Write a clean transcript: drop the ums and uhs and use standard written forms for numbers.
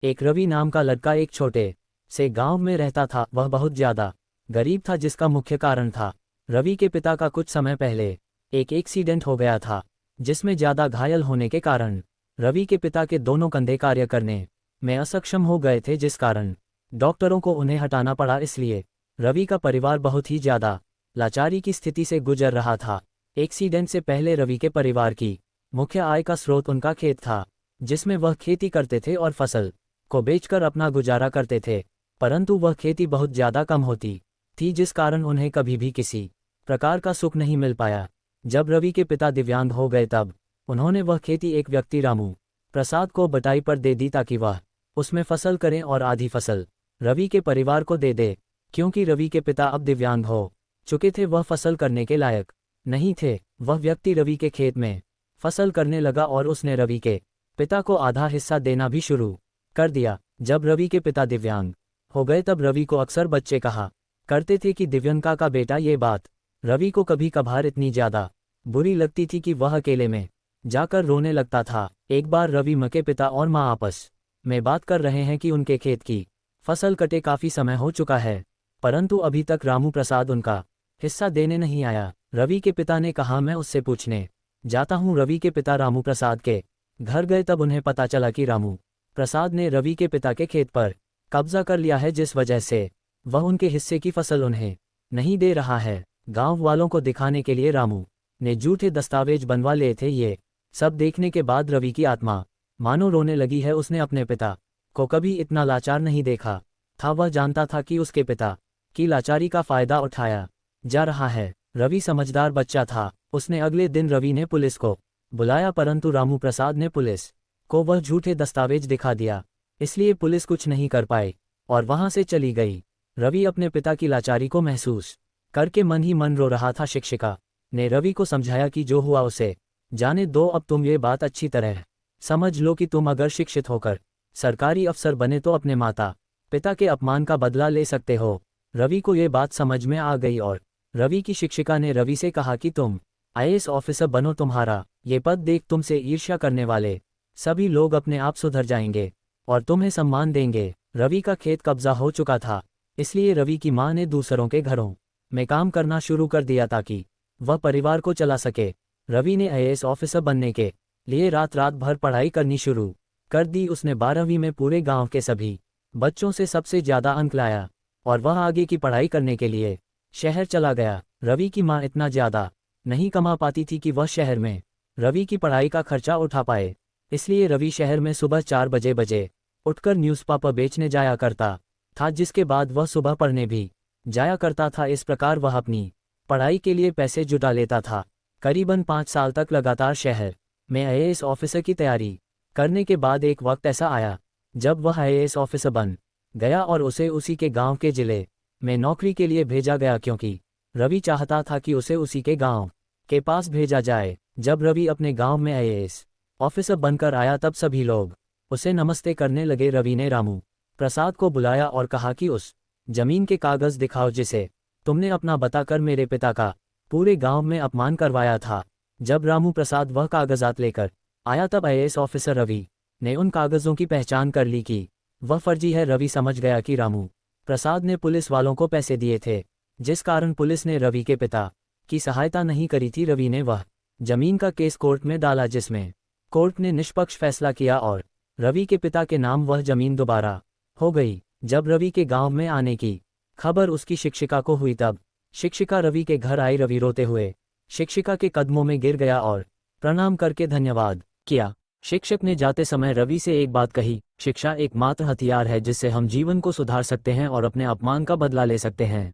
एक रवि नाम का लड़का एक छोटे से गांव में रहता था। वह बहुत ज्यादा गरीब था, जिसका मुख्य कारण था रवि के पिता का कुछ समय पहले एक एक्सीडेंट हो गया था, जिसमें ज्यादा घायल होने के कारण रवि के पिता के दोनों कंधे कार्य करने में असक्षम हो गए थे, जिस कारण डॉक्टरों को उन्हें हटाना पड़ा। इसलिए रवि का परिवार बहुत ही ज्यादा लाचारी की स्थिति से गुजर रहा था। एक्सीडेंट से पहले रवि के परिवार की मुख्य आय का स्रोत उनका खेत था, जिसमें वह खेती करते थे और फसल को बेचकर अपना गुजारा करते थे। परंतु वह खेती बहुत ज्यादा कम होती थी, जिस कारण उन्हें कभी भी किसी प्रकार का सुख नहीं मिल पाया। जब रवि के पिता दिव्यांग हो गए तब उन्होंने वह खेती एक व्यक्ति रामू प्रसाद को बटाई पर दे दी, ताकि वह उसमें फसल करें और आधी फसल रवि के परिवार को दे दे। क्योंकि रवि के पिता अब दिव्यांग हो चुके थे, वह फसल करने के लायक नहीं थे। वह व्यक्ति रवि के खेत में फसल करने लगा और उसने रवि के पिता को आधा हिस्सा देना भी शुरू कर दिया। जब रवि के पिता दिव्यांग हो गए तब रवि को अक्सर बच्चे कहा करते थे कि दिव्यांका का बेटा। ये बात रवि को कभी कभार इतनी ज्यादा बुरी लगती थी कि वह अकेले में जाकर रोने लगता था। एक बार रवि माँ के पिता और माँ आपस में बात कर रहे हैं कि उनके खेत की फसल कटे काफी समय हो चुका है, परंतु अभी तक रामू प्रसाद उनका हिस्सा देने नहीं आया। रवि के पिता ने कहा, मैं उससे पूछने जाता हूँ। रवि के पिता रामू प्रसाद के घर गए तब उन्हें पता चला कि रामू प्रसाद ने रवि के पिता के खेत पर कब्जा कर लिया है, जिस वजह से वह उनके हिस्से की फसल उन्हें नहीं दे रहा है। गांव वालों को दिखाने के लिए रामू ने झूठे दस्तावेज बनवा लिए थे। ये सब देखने के बाद रवि की आत्मा मानो रोने लगी है। उसने अपने पिता को कभी इतना लाचार नहीं देखा था। वह जानता था कि उसके पिता की लाचारी का फायदा उठाया जा रहा है। रवि समझदार बच्चा था। उसने अगले दिन रवि ने पुलिस को बुलाया, परंतु रामू प्रसाद ने पुलिस को वह झूठे दस्तावेज दिखा दिया। इसलिए पुलिस कुछ नहीं कर पाई और वहां से चली गई। रवि अपने पिता की लाचारी को महसूस करके मन ही मन रो रहा था। शिक्षिका ने रवि को समझाया कि जो हुआ उसे जाने दो। अब तुम ये बात अच्छी तरह समझ लो कि तुम अगर शिक्षित होकर सरकारी अफसर बने तो अपने माता पिता के अपमान का बदला ले सकते हो। रवि को ये बात समझ में आ गई और रवि की शिक्षिका ने रवि से कहा कि तुम आईएएस ऑफिसर बनो। तुम्हारा ये पद देख तुमसे ईर्ष्या करने वाले सभी लोग अपने आप सुधर जाएंगे और तुम्हें सम्मान देंगे। रवि का खेत कब्जा हो चुका था, इसलिए रवि की मां ने दूसरों के घरों में काम करना शुरू कर दिया ताकि वह परिवार को चला सके। रवि ने आईएएस ऑफिसर बनने के लिए रात रात भर पढ़ाई करनी शुरू कर दी। उसने 12वीं में पूरे गांव के सभी बच्चों से सबसे ज्यादा अंक लाया और वह आगे की पढ़ाई करने के लिए शहर चला गया। रवि की मां इतना ज्यादा नहीं कमा पाती थी कि वह शहर में रवि की पढ़ाई का खर्चा उठा पाए, इसलिए रवि शहर में सुबह 4 बजे उठकर न्यूज़पेपर बेचने जाया करता था, जिसके बाद वह सुबह पढ़ने भी जाया करता था। इस प्रकार वह अपनी पढ़ाई के लिए पैसे जुटा लेता था। करीबन 5 साल तक लगातार शहर में आईएएस ऑफिसर की तैयारी करने के बाद एक वक्त ऐसा आया जब वह आईएएस ऑफिसर बन गया और उसे उसी के गांव के जिले में नौकरी के लिए भेजा गया, क्योंकि रवि चाहता था कि उसे उसी के गांव के पास भेजा जाए। जब रवि अपने गांव में आईएएस ऑफिसर बनकर आया तब सभी लोग उसे नमस्ते करने लगे। रवि ने रामू प्रसाद को बुलाया और कहा कि उस जमीन के कागज दिखाओ जिसे तुमने अपना बताकर मेरे पिता का पूरे गांव में अपमान करवाया था। जब रामू प्रसाद वह कागजात लेकर आया तब आईएएस ऑफिसर रवि ने उन कागजों की पहचान कर ली कि वह फर्जी है। रवि समझ गया कि रामू प्रसाद ने पुलिस वालों को पैसे दिए थे, जिस कारण पुलिस ने रवि के पिता की सहायता नहीं करी थी। रवि ने वह जमीन का केस कोर्ट में डाला, जिसमें कोर्ट ने निष्पक्ष फैसला किया और रवि के पिता के नाम वह जमीन दोबारा हो गई। जब रवि के गांव में आने की खबर उसकी शिक्षिका को हुई तब शिक्षिका रवि के घर आई। रवि रोते हुए शिक्षिका के कदमों में गिर गया और प्रणाम करके धन्यवाद किया। शिक्षक ने जाते समय रवि से एक बात कही, शिक्षा एकमात्र हथियार है जिससे हम जीवन को सुधार सकते हैं और अपने अपमान का बदला ले सकते हैं।